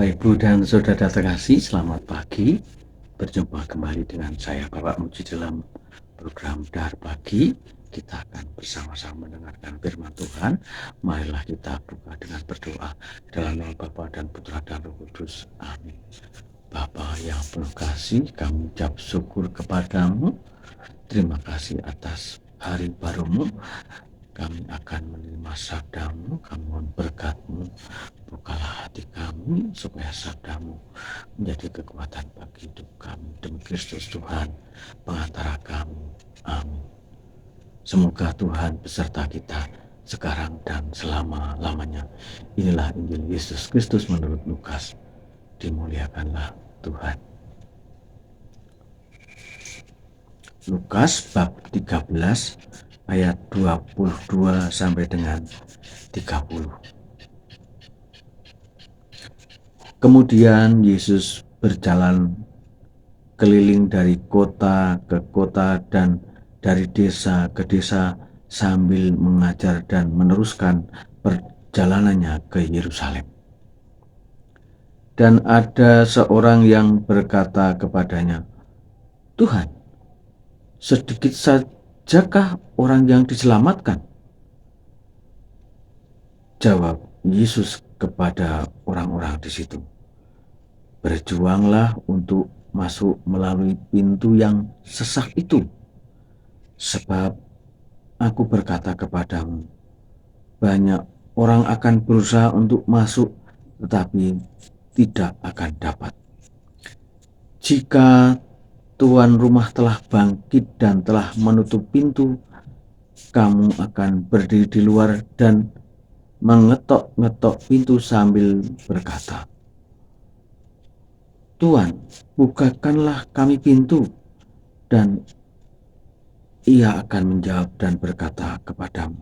Bapak, Ibu, dan Saudara terkasih, selamat pagi. Berjumpa kembali dengan saya, Bapak Muji, dalam program Dahar Pagi. Kita akan bersama-sama mendengarkan firman Tuhan. Marilah kita buka dengan berdoa dalam nama Bapa dan Putra dan Roh Kudus. Amin. Bapa yang penuh kasih, kami ucap syukur kepadamu. Terima kasih atas hari barumu. Kami akan menerima sabdamu, kami mohon berkat-Mu. Bukalah hati kami supaya sabdamu menjadi kekuatan bagi hidup kami. Demi Kristus Tuhan, pengantara kami. Amin. Semoga Tuhan beserta kita sekarang dan selama-lamanya. Inilah Injil Yesus Kristus menurut Lukas. Dimuliakanlah Tuhan. Lukas bab 13 ayat 22 sampai dengan 30. Kemudian Yesus berjalan keliling dari kota ke kota dan dari desa ke desa sambil mengajar dan meneruskan perjalanannya ke Yerusalem. Dan ada seorang yang berkata kepadanya, "Tuhan, sedikit sajakah orang yang diselamatkan?" Jawab Yesus kepada orang-orang di situ, "Berjuanglah untuk masuk melalui pintu yang sesak itu. Sebab aku berkata kepadamu, banyak orang akan berusaha untuk masuk, tetapi tidak akan dapat. Jika tuan rumah telah bangkit dan telah menutup pintu, kamu akan berdiri di luar dan mengetok-ngetok pintu sambil berkata, 'Tuan, bukakanlah kami pintu.' Dan ia akan menjawab dan berkata kepadamu,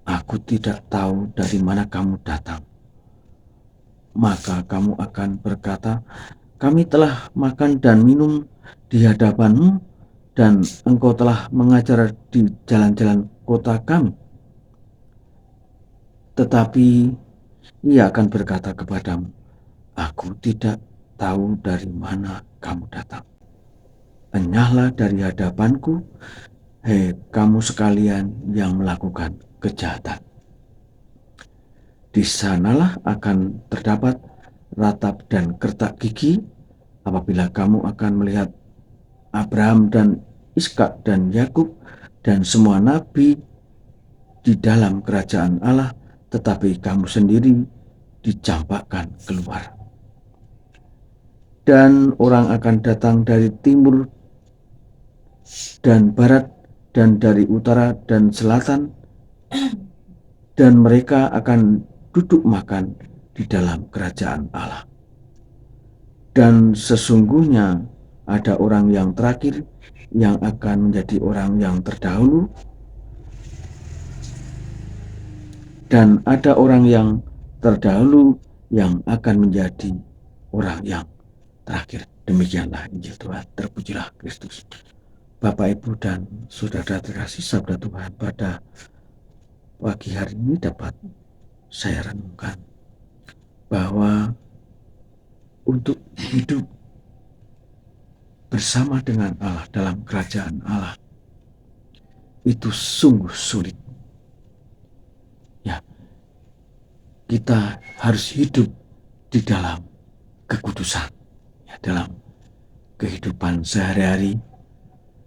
'Aku tidak tahu dari mana kamu datang.' Maka kamu akan berkata, 'Kami telah makan dan minum di hadapanmu, dan engkau telah mengajar di jalan-jalan kota kami.' Tetapi ia akan berkata kepadamu, 'Aku tidak tahu dari mana kamu datang. Enyahlah dari hadapanku, hei kamu sekalian yang melakukan kejahatan.' Di sanalah akan terdapat ratap dan kertak gigi apabila kamu akan melihat Abraham dan Ishak dan Yakub dan semua nabi di dalam kerajaan Allah, tetapi kamu sendiri dicampakkan keluar. Dan orang akan datang dari timur dan barat dan dari utara dan selatan, dan mereka akan duduk makan di dalam kerajaan Allah. Dan sesungguhnya ada orang yang terakhir yang akan menjadi orang yang terdahulu, dan ada orang yang terdahulu yang akan menjadi orang yang terakhir." Demikianlah Injil Tuhan. Terpujilah Kristus. Bapak, Ibu, dan Saudara terkasih, sabda Tuhan pada pagi hari ini dapat saya renungkan bahwa untuk hidup bersama dengan Allah dalam kerajaan Allah itu sungguh sulit. Ya, kita harus hidup di dalam kekudusan. Ya, dalam kehidupan sehari-hari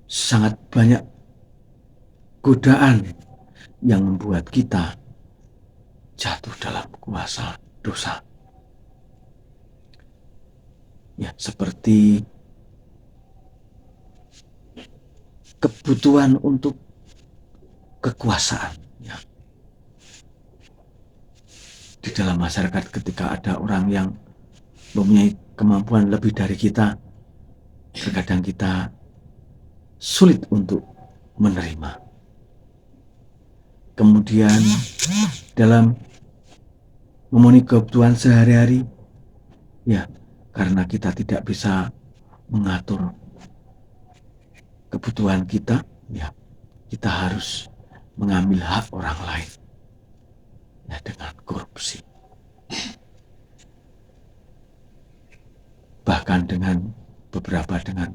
sangat banyak godaan yang membuat kita jatuh dalam kuasa dosa. Ya, seperti kebutuhan untuk kekuasaan. Ya. Di dalam masyarakat ketika ada orang yang mempunyai kemampuan lebih dari kita, terkadang kita sulit untuk menerima. Kemudian dalam memenuhi kebutuhan sehari-hari, ya, karena kita tidak bisa mengatur kebutuhan kita, ya, kita harus mengambil hak orang lain, ya, dengan korupsi. bahkan dengan beberapa dengan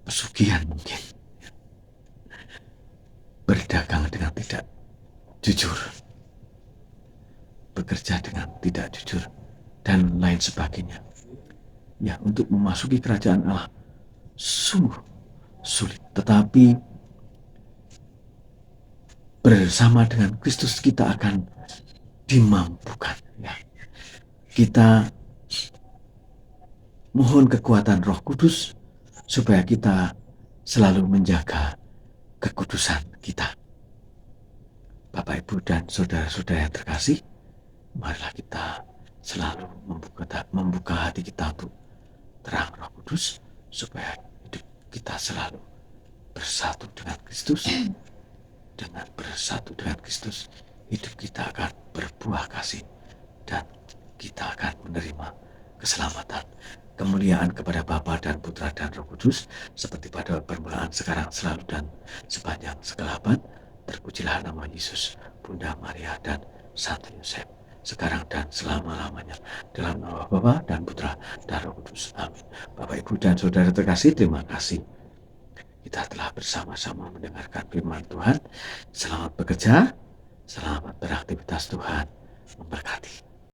pesugihan mungkin, berdagang dengan tidak jujur, bekerja dengan tidak jujur, dan lain sebagainya. Ya, untuk memasuki kerajaan Allah sungguh sulit, tetapi bersama dengan Kristus kita akan dimampukan. Ya. Kita mohon kekuatan Roh Kudus supaya kita selalu menjaga kekudusan kita. Bapak, Ibu, dan saudara-saudara yang terkasih, marilah kita selalu membuka hati kita untuk terang Roh Kudus, supaya hidup kita selalu bersatu dengan Kristus. Dengan bersatu dengan Kristus, hidup kita akan berbuah kasih dan kita akan menerima keselamatan. Kemuliaan kepada Bapa dan Putra dan Roh Kudus, seperti pada permulaan, sekarang, selalu, dan sepanjang segala abad. Terpujilah nama Yesus, Bunda Maria, dan Santo Yosef, sekarang dan selama-lamanya. Dalam nama Bapa dan Putra dan Roh Kudus. Amin. Bapak, Ibu, dan saudara terkasih, terima kasih. Kita telah bersama-sama mendengarkan firman Tuhan. Selamat bekerja, selamat beraktivitas. Tuhan memberkati.